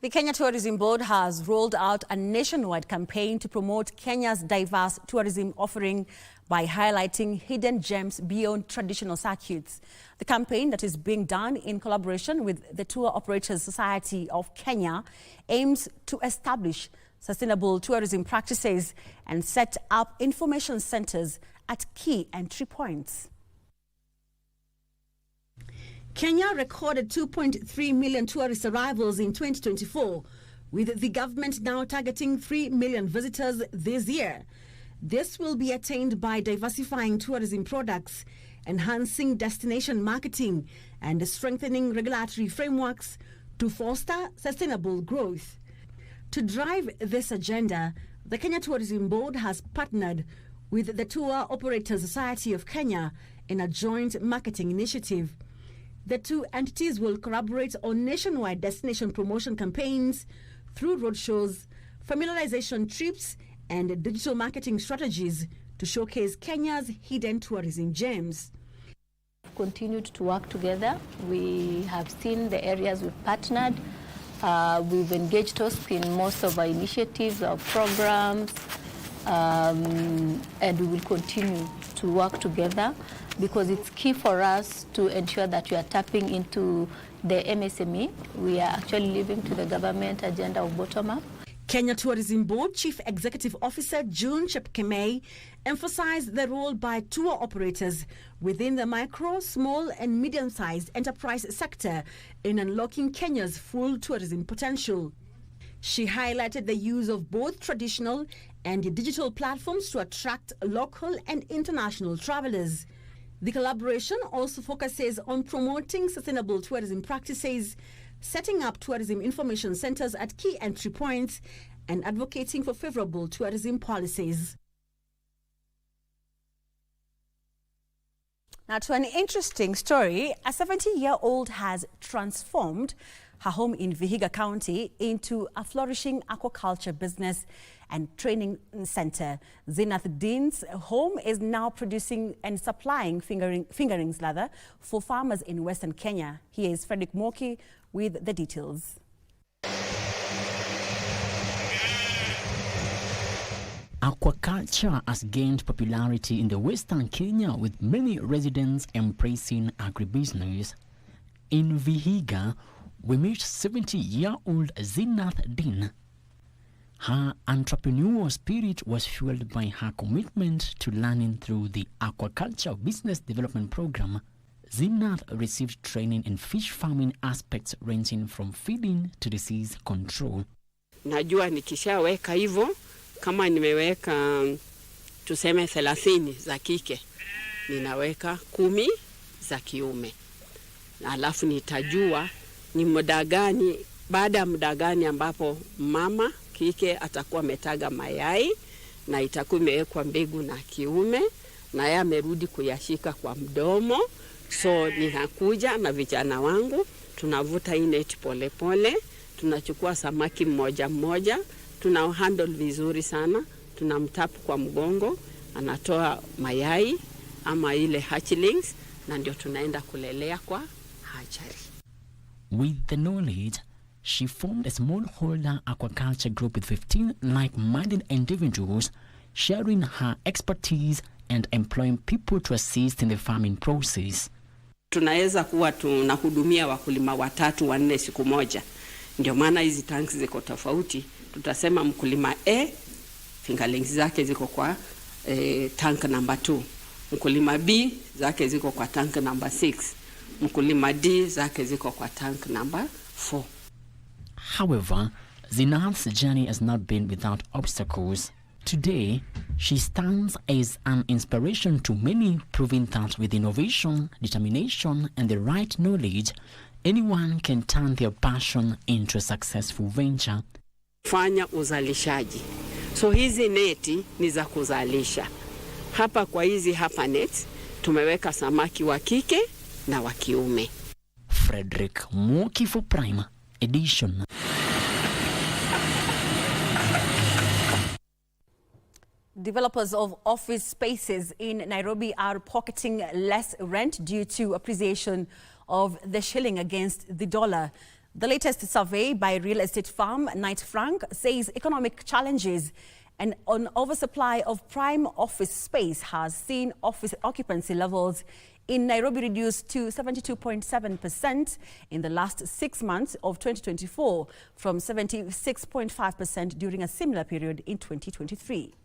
The Kenya Tourism Board has rolled out a nationwide campaign to promote Kenya's diverse tourism offering by highlighting hidden gems beyond traditional circuits. The campaign, that is being done in collaboration with the Tour Operators Society of Kenya, aims to establish sustainable tourism practices and set up information centers at key entry points. Kenya recorded 2.3 million tourist arrivals in 2024, with the government now targeting 3 million visitors this year. This will be attained by diversifying tourism products, enhancing destination marketing, and strengthening regulatory frameworks to foster sustainable growth. To drive this agenda, the Kenya Tourism Board has partnered with the Tour Operators Society of Kenya in a joint marketing initiative. The two entities will collaborate on nationwide destination promotion campaigns through roadshows, familiarization trips, and digital marketing strategies to showcase Kenya's hidden tourism gems. Continued to work together. We have seen the areas we've partnered. We've engaged us in most of our initiatives, our programs, and we will continue to work together because it's key for us to ensure that we are tapping into the MSME. We are actually living to the government agenda of bottom-up. Kenya Tourism Board Chief Executive Officer June Chepkemei emphasized the role by tour operators within the micro, small and medium-sized enterprise sector in unlocking Kenya's full tourism potential. She highlighted the use of both traditional and digital platforms to attract local and international travelers. The collaboration also focuses on promoting sustainable tourism practices, setting up tourism information centers at key entry points, and advocating for favorable tourism policies. Now to an interesting story, a 70-year-old has transformed her home in Vihiga County into a flourishing aquaculture business and training center. Zinath Dean's home is now producing and supplying fingerings for farmers in Western Kenya. Here is Frederick Moki with the details. Aquaculture has gained popularity in the Western Kenya, with many residents embracing agribusiness. In Vihiga, we meet 70-year-old Zinath Dean. Her entrepreneurial spirit was fueled by her commitment to learning through the Aquaculture Business Development Program. Zinath received training in fish farming aspects ranging from feeding to disease control. Najua nikishaweka hivyo, kama nimeweka tuseme 30 za kike, ninaweka 10 za kiume. Alafu nitajua ni muda gani, baada ya muda gani ambapo mama kike atakuwa ametaga mayai na itakuwa imewekwa mbegu na kiume na yeye amerudi kuyashika kwa mdomo. So ninakuja na vijana wangu, tunavuta hii neti pole pole, tunachukua samaki mmoja mmoja, tunahandle vizuri sana, tunamtapu kwa mgongo, anatoa mayai ama ile hatchlings, na ndio tunaenda kulelea kwa hatchery. With the knowledge, she formed a smallholder aquaculture group with 15 like-minded individuals, sharing her expertise and employing people to assist in the farming process. Tunaweza kuwa tunahudumia wakulima 3 4 siku moja. Ndio maana hizi tanks ziko tofauti. Tutasema mkulima A, fingerlings zake ziko kwa tank number 2. Mkulima B zake ziko kwa tank number 6. Mkulima D zake ziko kwa tank number 4. However, Zinath's journey has not been without obstacles. Today, she stands as an inspiration to many, proving that with innovation, determination, and the right knowledge, anyone can turn their passion into a successful venture. Fanya uzalishaji. So hizi neti ni za kuzalisha. Hapa kwa hizi hapa nets, tumeweka samaki wa kike na wa kiume. Frederick Moki for Prime Edition. Developers of office spaces in Nairobi are pocketing less rent due to appreciation of the shilling against the dollar. The latest survey by real estate firm Knight Frank says economic challenges and an oversupply of prime office space has seen office occupancy levels in Nairobi reduced to 72.7% in the last 6 months of 2024 from 76.5% during a similar period in 2023.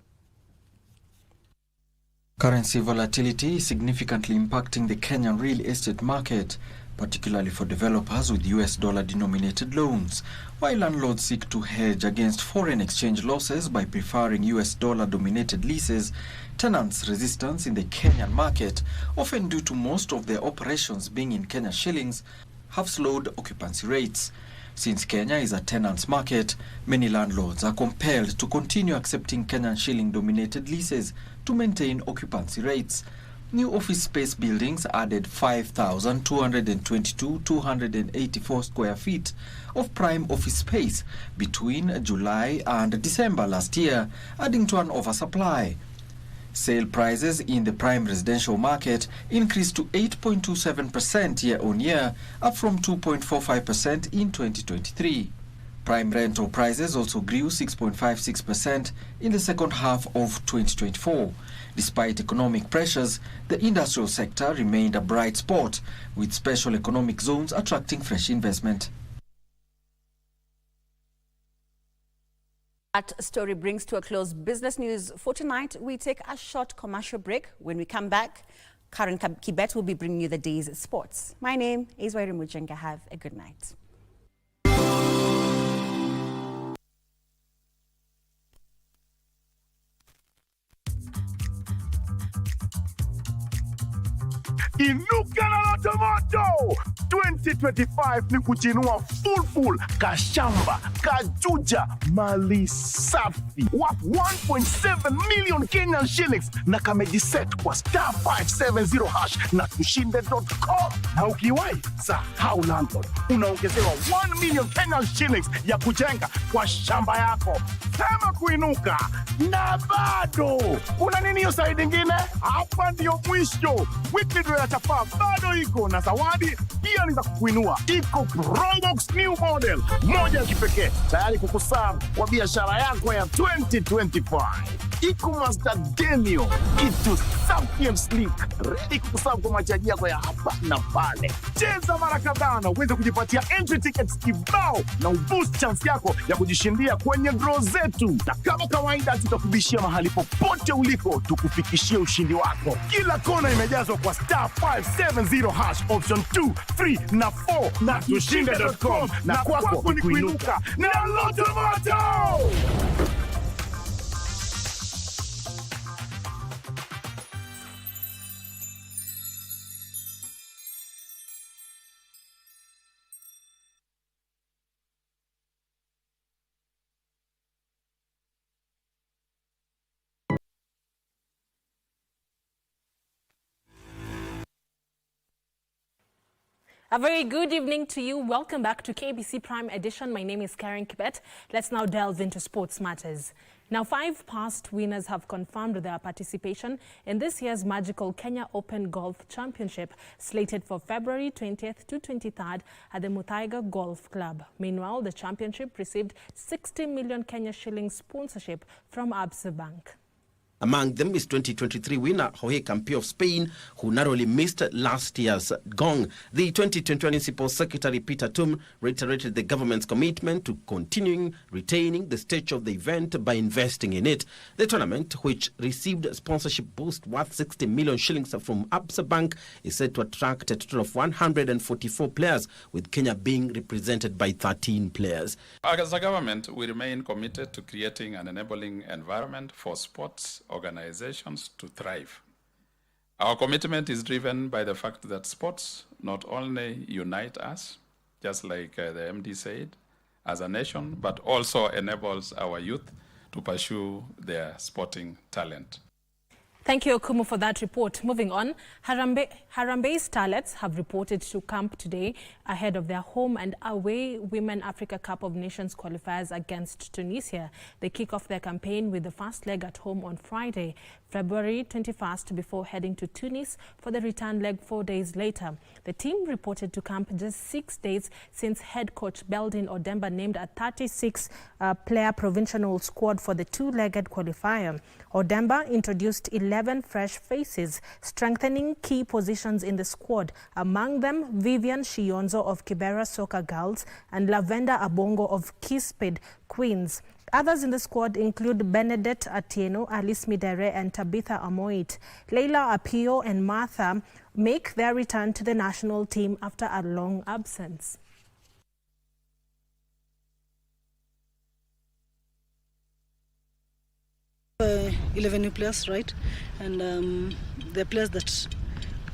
Currency volatility is significantly impacting the Kenyan real estate market, particularly for developers with US dollar-denominated loans. While landlords seek to hedge against foreign exchange losses by preferring US dollar-dominated leases, tenants' resistance in the Kenyan market, often due to most of their operations being in Kenya shillings, have slowed occupancy rates. Since Kenya is a tenants' market, many landlords are compelled to continue accepting Kenyan shilling-dominated leases to maintain occupancy rates. New office space buildings added 5,222 284 square feet of prime office space between July and December last year, adding to an oversupply. Sale prices in the prime residential market increased to 8.27% year-on-year, up from 2.45% in 2023. Prime rental prices also grew 6.56% in the second half of 2024. Despite economic pressures, the industrial sector remained a bright spot, with special economic zones attracting fresh investment. That story brings to a close business news for tonight. We take a short commercial break. When we come back, Karen Kibet will be bringing you the day's sports. My name is Wairi Mujenga. Have a good night. Inuka na Lotomoto 2025 ni kujinua full kashamba kajuja mali safi worth 1.7 million Kenyan shillings na kamejiset kwa *570 hash na tushinde.com. Na ukiwahi sahau landlord, unaongezewa 1 million Kenyan shillings ya kujenga kwa shamba yako. Sema kuinuka na bado kuna nini hiyo side nyingine? Hapa ndio mwisho. Weekly draw ya chapa bado iko na zawadi pia ni za kukuinua. Iko Probox new model moja ya kipekee tayari kukuserve kwa biashara yako ya 2025. Iko Master Demio, kitu safi and sleek, ready kukuserve kwa mahitaji yako ya hapa na pale. Cheza mara kadhaa na uweze kujipatia entry tickets kibao na uboost chance yako ya kujishindia kwenye draw zetu. Na kama kawaida tutakubishia mahali popote uliko tukufikishie ushindi wako. Kila kona imejazwa kwa *570 hash option 2, 3 na 4 na tushinde.com na kwako ni kuinuka na Lotomoto. A very good evening to you. Welcome back to KBC Prime Edition. My name is Karen Kibet. Let's now delve into sports matters. Now, 5 past winners have confirmed their participation in this year's magical Kenya Open Golf Championship, slated for February 20th to 23rd at the Muthaiga Golf Club. Meanwhile, the championship received 60 million Kenya shillings sponsorship from Absa Bank. Among them is 2023 winner Jorge Campi of Spain, who narrowly missed last year's gong. The 2021 Municipal Secretary Peter Tum reiterated the government's commitment to continuing retaining the stage of the event by investing in it. The tournament, which received a sponsorship boost worth 60 million shillings from Absa Bank, is set to attract a total of 144 players, with Kenya being represented by 13 players. As a government, we remain committed to creating an enabling environment for sports organizations to thrive. Our commitment is driven by the fact that sports not only unite us, just like the MD said, as a nation, but also enables our youth to pursue their sporting talent. Thank you, Okumu, for that report. Moving on, Harambee Starlets have reported to camp today ahead of their home and away Women Africa Cup of Nations qualifiers against Tunisia. They kick off their campaign with the first leg at home on Friday, February 21st, before heading to Tunis for the return leg 4 days later. The team reported to camp just 6 days since head coach Beldin Odemba named a 36-player provincial squad for the two-legged qualifier. Odemba introduced 11 fresh faces, strengthening key positions in the squad, among them Vivian Shionzo of Kibera Soccer Girls and Lavenda Abongo of Kispid Queens. Others in the squad include Benedette Atieno, Alice Midere and Tabitha Amoit. Leila Apio and Martha make their return to the national team after a long absence. 11 new players, right? And they're players that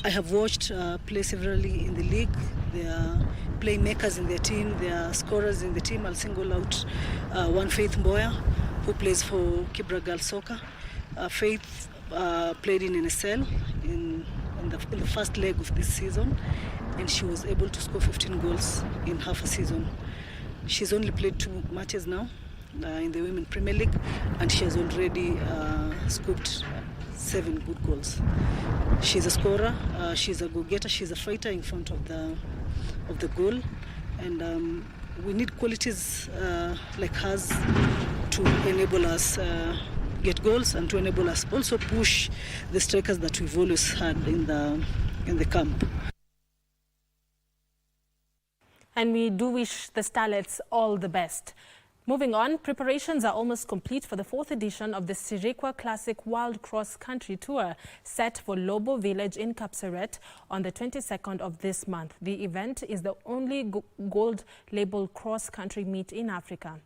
I have watched play severally in the league. They are playmakers in their team. They are scorers in the team. I'll single out one Faith Mboya, who plays for Kibra Girls Soccer. Faith played in NSL in the first leg of this season, and she was able to score 15 goals in half a season. She's only played 2 matches now in the Women Premier League, and she has already scooped 7 good goals. She's a scorer, she's a go-getter, she's a fighter in front of the goal, and we need qualities like hers to enable us get goals and to enable us also push the strikers that we've always had in the camp. And we do wish the Starlets all the best. Moving on, preparations are almost complete for the 4th edition of the Sirikwa Classic World Cross Country Tour, set for Lobo Village in Kapseret on the 22nd of this month. The event is the only gold-labeled cross-country meet in Africa.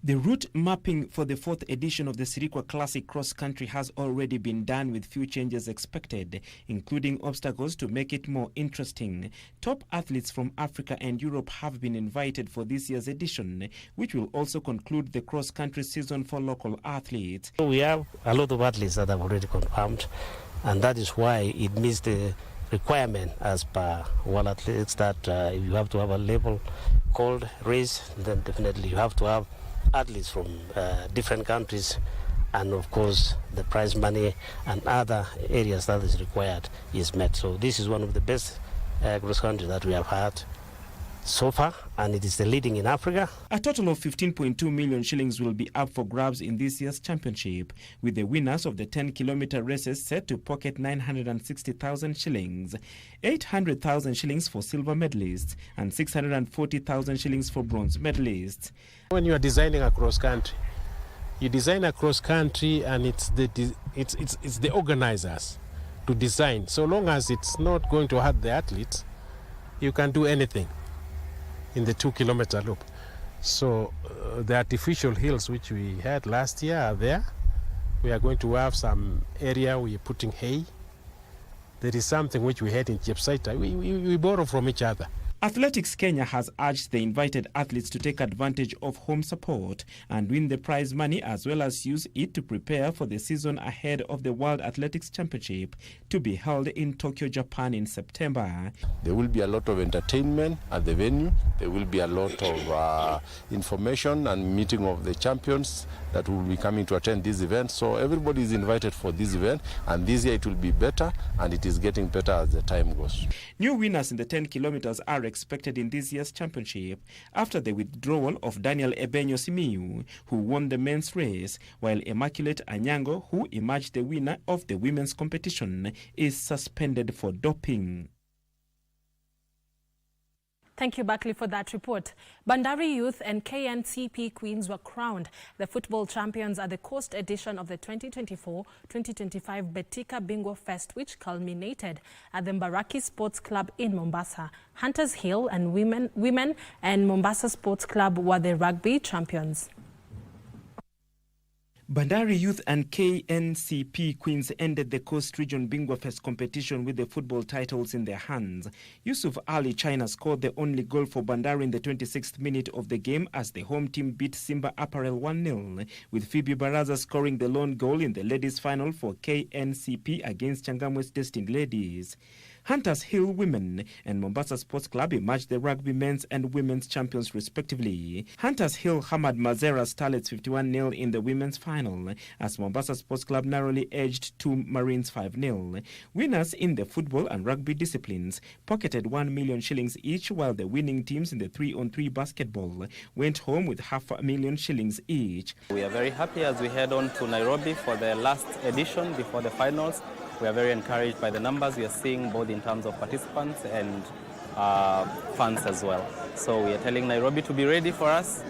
The route mapping for the 4th edition of the Sirikwa Classic Cross Country has already been done, with few changes expected, including obstacles to make it more interesting. Top athletes from Africa and Europe have been invited for this year's edition, which will also conclude the cross-country season for local athletes. We have a lot of athletes that have already confirmed, and that is why it meets the requirement as per World Athletics that if you have to have a label called race, then definitely you have to have athletes from different countries, and of course the prize money and other areas that is required is met. So this is one of the best cross country that we have had so far, and it is the leading in Africa. A total of 15.2 million shillings will be up for grabs in this year's championship, with the winners of the 10-kilometer races set to pocket 960,000 shillings, 800,000 shillings for silver medalists, and 640,000 shillings for bronze medalists. When you are designing a cross country, you design a cross country, and it's the organizers to design. So long as it's not going to hurt the athletes, you can do anything in the 2-kilometer loop. So the artificial hills which we had last year are there. We are going to have some area we are putting hay. There is something which we had in Chepsaita. We borrow from each other. Athletics Kenya has urged the invited athletes to take advantage of home support and win the prize money, as well as use it to prepare for the season ahead of the World Athletics Championship to be held in Tokyo, Japan in September. There will be a lot of entertainment at the venue. There will be a lot of information and meeting of the champions that will be coming to attend this event. So everybody is invited for this event, and this year it will be better, and it is getting better as the time goes. New winners in the 10 kilometers are expected in this year's championship after the withdrawal of Daniel Ebenyo Simiyu, who won the men's race, while Immaculate Anyango, who emerged the winner of the women's competition, is suspended for doping. Thank you, Buckley, for that report. Bandari Youth and KNCP Queens were crowned the football champions at the Coast edition of the 2024-2025 Betika Bingwa Fest, which culminated at the Mbaraki Sports Club in Mombasa. Hunters Hill and Women and Mombasa Sports Club were the rugby champions. Bandari Youth and KNCP Queens ended the Coast Region Bingwa Fest competition with the football titles in their hands. Yusuf Ali China scored the only goal for Bandari in the 26th minute of the game as the home team beat Simba Apparel 1-0, with Phoebe Baraza scoring the lone goal in the ladies' final for KNCP against Changamwe's Destined Ladies. Hunters Hill Women and Mombasa Sports Club emerged the rugby men's and women's champions respectively. Hunters Hill hammered Mazera Starlets 51-0 in the women's final, as Mombasa Sports Club narrowly edged 2 Marines 5-0. Winners in the football and rugby disciplines pocketed 1 million shillings each, while the winning teams in the 3-on-3 basketball went home with 500,000 shillings each. We are very happy as we head on to Nairobi for the last edition before the finals. We are very encouraged by the numbers we are seeing, both in terms of participants and fans as well. So we are telling Nairobi to be ready for us.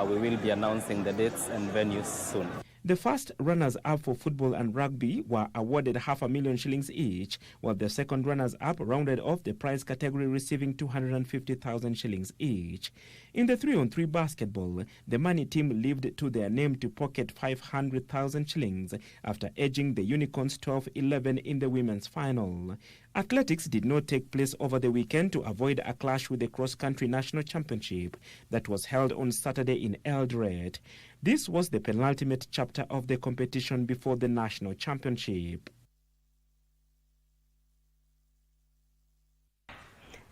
We will be announcing the dates and venues soon. The first runners-up for football and rugby were awarded 500,000 shillings each, while the second runners-up rounded off the prize category, receiving 250,000 shillings each. In the 3-on-3 basketball, the Money team lived to their name to pocket 500,000 shillings after edging the Unicorns 12-11 in the women's final. Athletics did not take place over the weekend to avoid a clash with the cross-country national championship that was held on Saturday in Eldoret. This was the penultimate chapter of the competition before the national championship.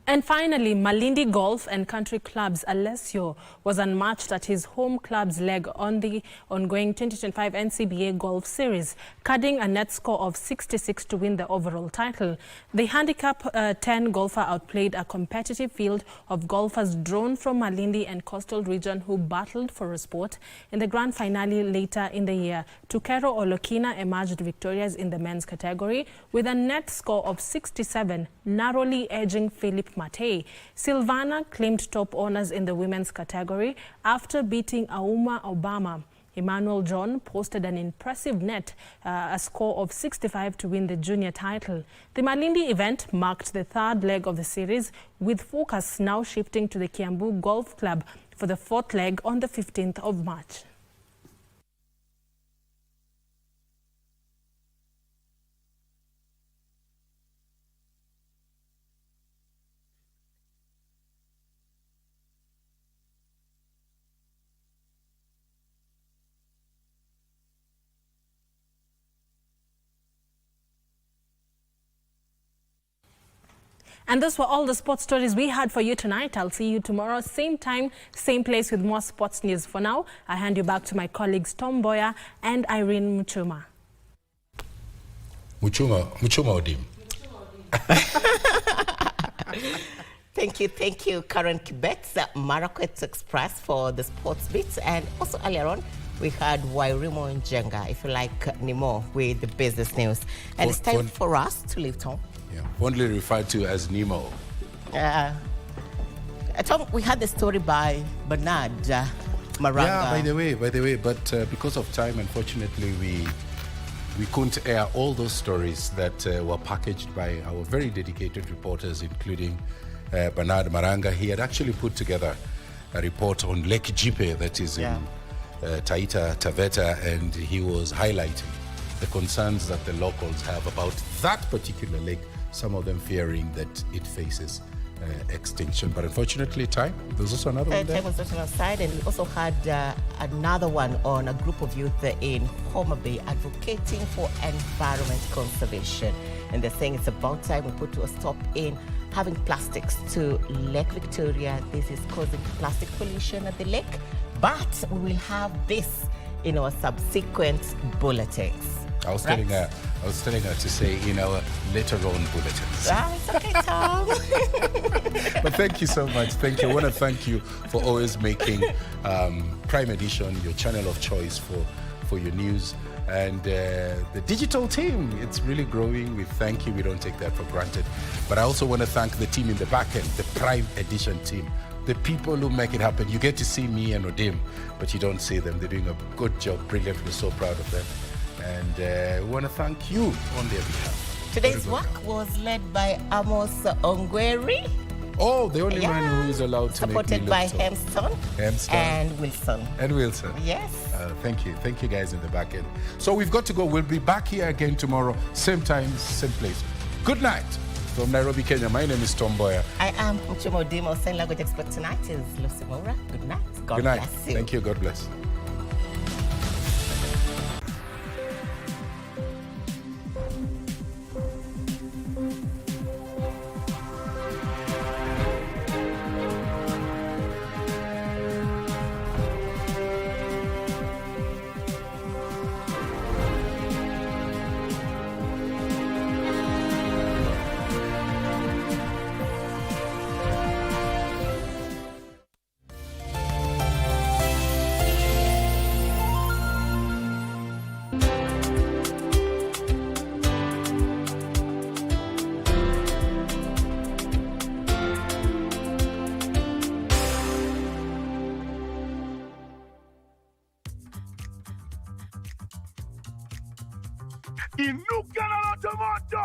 And finally, Malindi Golf and Country Club's Alessio was unmatched at his home club's leg on the ongoing 2025 NCBA Golf Series, carding a net score of 66 to win the overall title. The handicap 10 golfer outplayed a competitive field of golfers drawn from Malindi and Coastal Region who battled for a spot in the grand finale later in the year. Tukero Olokina emerged victorious in the men's category with a net score of 67 narrowly edging Philip Matei. Silvana claimed top honors in the women's category after beating Auma Obama. Emmanuel John posted an impressive net, a score of 65 to win the junior title. The Malindi event marked the third leg of the series, with focus now shifting to the Kiambu Golf Club for the fourth leg on the 15th of March. And those were all the sports stories we had for you tonight. I'll see you tomorrow, same time, same place with more sports news. For now, I hand you back to my colleagues Mboya and Irene Muchuma. Muchuma Odim. Thank you, Karen Kibetz, Marakwet Express for the sports bits. And also earlier on, we had Wairimo Njenga, if you like, Nimo, with the business news. And it's time for us to leave Tom. Yeah, fondly referred to as Nemo. Tom, we had the story by Bernard Maranga. Yeah, by the way, but because of time, unfortunately, we couldn't air all those stories that were packaged by our very dedicated reporters, including Bernard Maranga. He had actually put together a report on Lake Jipe that is in Taita Taveta, and he was highlighting the concerns that the locals have about that particular lake, some of them fearing that it faces extinction. But unfortunately, there's also another one there. Time was on our side, and we also had another one on a group of youth in Homa Bay advocating for environment conservation. And they're saying it's about time we put to a stop in having plastics to Lake Victoria. This is causing plastic pollution at the lake, but we will have this in our subsequent bulletins. I was telling her to say in our later on bulletins. It's okay, Tom. But thank you so much. Thank you. I want to thank you for always making Prime Edition your channel of choice for your news. And the digital team, it's really growing. We thank you. We don't take that for granted. But I also want to thank the team in the back end, the Prime Edition team, the people who make it happen. You get to see me and Odim, but you don't see them. They're doing a good job, brilliant. We're so proud of them. And we want to thank you on their behalf. Today's work was led by Amos Ongweri. Oh, the only man who is allowed to make me look supported by Hemston and Wilson. Yes. Thank you. Thank you guys in the back end. So we've got to go. We'll be back here again tomorrow, same time, same place. Good night from Nairobi, Kenya. My name is Mboya. I am Muchuma Odim. Our sign language expert tonight is Lucy Mora. Good night. God bless you. Thank you. God bless. Inuka na tomato.